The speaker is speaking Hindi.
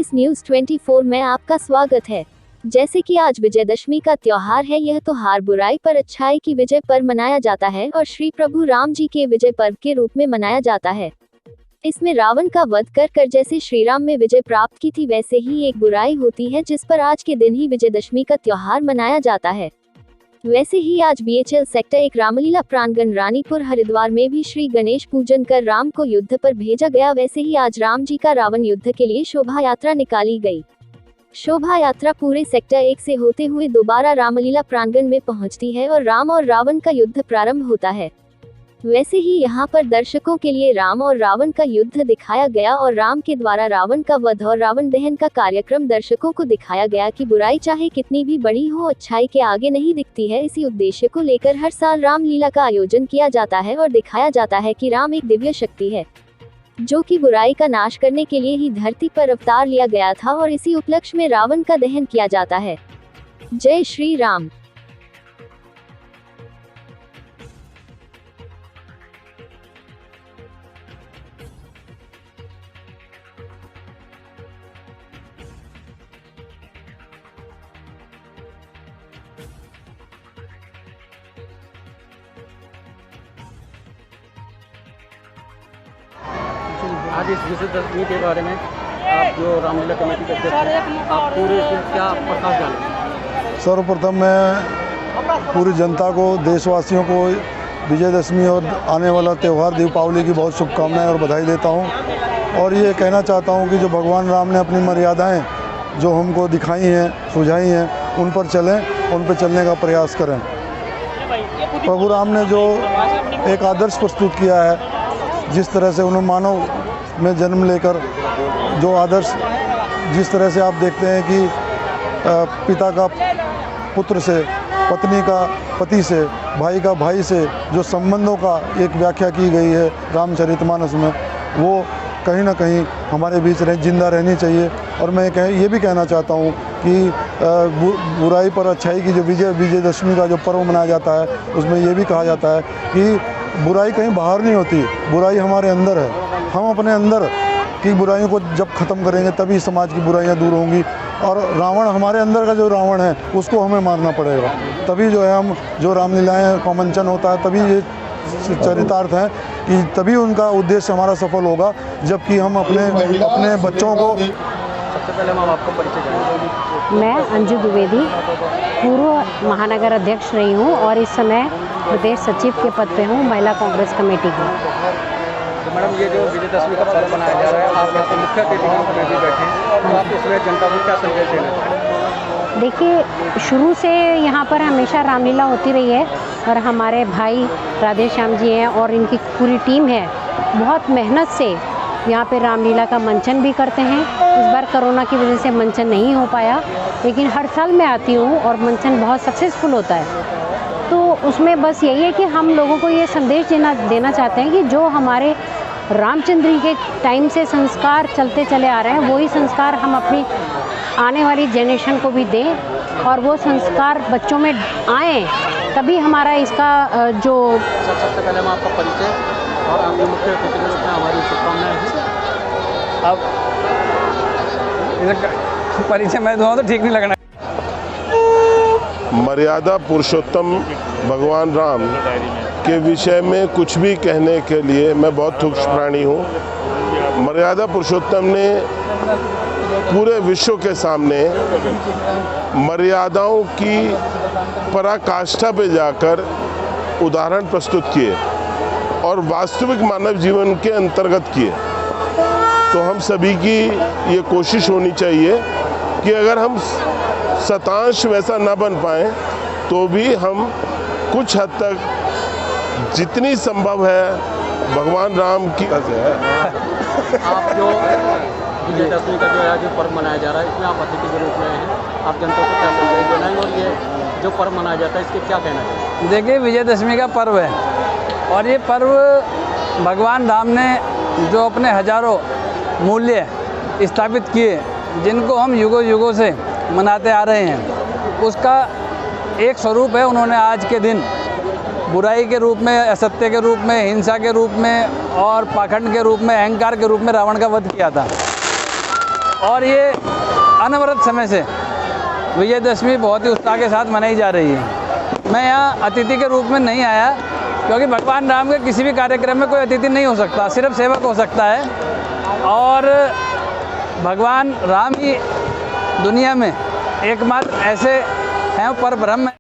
एक्सप्रेस न्यूज 24 में आपका स्वागत है। जैसे कि आज विजयदशमी का त्योहार है, यह त्योहार बुराई पर अच्छाई की विजय पर मनाया जाता है और श्री प्रभु राम जी के विजय पर्व के रूप में मनाया जाता है। इसमें रावण का वध कर जैसे श्री राम में विजय प्राप्त की थी, वैसे ही एक बुराई होती है जिस पर आज के दिन ही विजयदशमी का त्योहार मनाया जाता है। वैसे ही आज BHL सेक्टर 1 रामलीला प्रांगण रानीपुर हरिद्वार में भी श्री गणेश पूजन कर राम को युद्ध पर भेजा गया। वैसे ही आज राम जी का रावण युद्ध के लिए शोभा यात्रा निकाली गई। शोभा यात्रा पूरे सेक्टर 1 से होते हुए दोबारा रामलीला प्रांगण में पहुंचती है और राम और रावण का युद्ध प्रारंभ होता है। वैसे ही यहां पर दर्शकों के लिए राम और रावण का युद्ध दिखाया गया और राम के द्वारा रावण का वध और रावण दहन का कार्यक्रम दर्शकों को दिखाया गया कि बुराई चाहे कितनी भी बड़ी हो, अच्छाई के आगे नहीं दिखती है। इसी उद्देश्य को लेकर हर साल रामलीला का आयोजन किया जाता है और दिखाया जाता है कि राम एक दिव्य शक्ति है जो कि बुराई का नाश करने के लिए ही धरती पर अवतार लिया गया था और इसी उपलक्ष्य में रावण का दहन किया जाता है। जय श्री राम। आज इस विजयदशमी के बारे में आप जो रामलीला कमेटी के अध्यक्ष हैं, आप पूरे क्या प्रकाश डालें? सर्वप्रथम मैं पूरी जनता को, देशवासियों को विजयदशमी और आने वाला त्यौहार दीपावली की बहुत शुभकामनाएं और बधाई देता हूं। और ये कहना चाहता हूं कि जो भगवान राम ने अपनी मर्यादाएं जो हमको दिखाई हैं, सुझाई हैं, उन पर चलें, उन पर चलने का प्रयास करें। प्रभु राम ने जो एक आदर्श प्रस्तुत किया है, जिस तरह से उन्होंने मानव में जन्म लेकर जो आदर्श, जिस तरह से आप देखते हैं कि पिता का पुत्र से, पत्नी का पति से, भाई का भाई से जो संबंधों का एक व्याख्या की गई है रामचरितमानस में, वो कहीं ना कहीं हमारे बीच जिंदा रहनी चाहिए। और मैं ये भी कहना चाहता हूँ कि बुराई पर अच्छाई की जो विजयदशमी का जो पर्व मनाया जाता है, उसमें ये भी कहा जाता है कि बुराई कहीं बाहर नहीं होती, बुराई हमारे अंदर है। हम अपने अंदर की बुराइयों को जब ख़त्म करेंगे तभी समाज की बुराइयां दूर होंगी। और रावण, हमारे अंदर का जो रावण है, उसको हमें मारना पड़ेगा, तभी जो है हम जो रामलीलाएं का मंचन होता है, तभी ये चरितार्थ है कि तभी उनका उद्देश्य हमारा सफल होगा। जबकि हम अपने बच्चों को, सबसे पहले हम आपको परिचय करेंगे। मैं अंजू द्विवेदी पूर्व महानगर अध्यक्ष रही हूँ और इस समय प्रदेश सचिव के पद पे हूँ महिला कांग्रेस कमेटी की। तो मैडम, ये जो विजयदशमी का पर्व मनाया जा रहा है, आप यहाँ पर मुख्य अतिथि के रूप में भी बैठे हैं, तो आप इसमें जनता को क्या संदेश देना चाहेंगे? देखिए, शुरू से यहाँ पर हमेशा रामलीला होती रही है और हमारे भाई राधे श्याम जी हैं और इनकी पूरी टीम है, बहुत मेहनत से यहाँ पे रामलीला का मंचन भी करते हैं। इस बार कोरोना की वजह से मंचन नहीं हो पाया, लेकिन हर साल मैं आती हूँ और मंचन बहुत सक्सेसफुल होता है। तो उसमें बस यही है कि हम लोगों को ये संदेश देना चाहते हैं कि जो हमारे रामचंद्र जी के टाइम से संस्कार चलते चले आ रहे हैं, वही संस्कार हम अपनी आने वाली जनरेशन को भी दें और वो संस्कार बच्चों में आए, तभी हमारा इसका जो। सबसे पहले हम आपका परिचय और आपके मुख्य अतिथि के रूप में हमारी शुभकामनाएं हैं। अब परिचय मैं दूँ तो ठीक नहीं लगना। मर्यादा पुरुषोत्तम भगवान राम के विषय में कुछ भी कहने के लिए मैं बहुत तुच्छ प्राणी हूँ। मर्यादा पुरुषोत्तम ने पूरे विश्व के सामने मर्यादाओं की पराकाष्ठा पे जाकर उदाहरण प्रस्तुत किए और वास्तविक मानव जीवन के अंतर्गत किए। तो हम सभी की ये कोशिश होनी चाहिए कि अगर हम शतांश वैसा ना बन पाए तो भी हम कुछ हद तक जितनी संभव है भगवान राम की आप जो विजयदशमी का जो है जो पर्व मनाया जा रहा है, इसमें आप अतिथि के रूप में हैं, आप जनता को क्या संदेश देना है और ये जो पर्व मनाया जाता है इसके क्या कहना है? देखिए, विजयदशमी का पर्व है और ये पर्व भगवान राम ने जो अपने हजारों मूल्य स्थापित किए, जिनको हम युगों युगों से मनाते आ रहे हैं, उसका एक स्वरूप है। उन्होंने आज के दिन बुराई के रूप में, असत्य के रूप में, हिंसा के रूप में और पाखंड के रूप में, अहंकार के रूप में रावण का वध किया था। और ये अनवरत समय से विजयदशमी बहुत ही उत्साह के साथ मनाई जा रही है। मैं यहाँ अतिथि के रूप में नहीं आया, क्योंकि भगवान राम के किसी भी कार्यक्रम में कोई अतिथि नहीं हो सकता, सिर्फ सेवक हो सकता है। और भगवान राम ही दुनिया में एकमात्र ऐसे हैं, पर ब्रह्म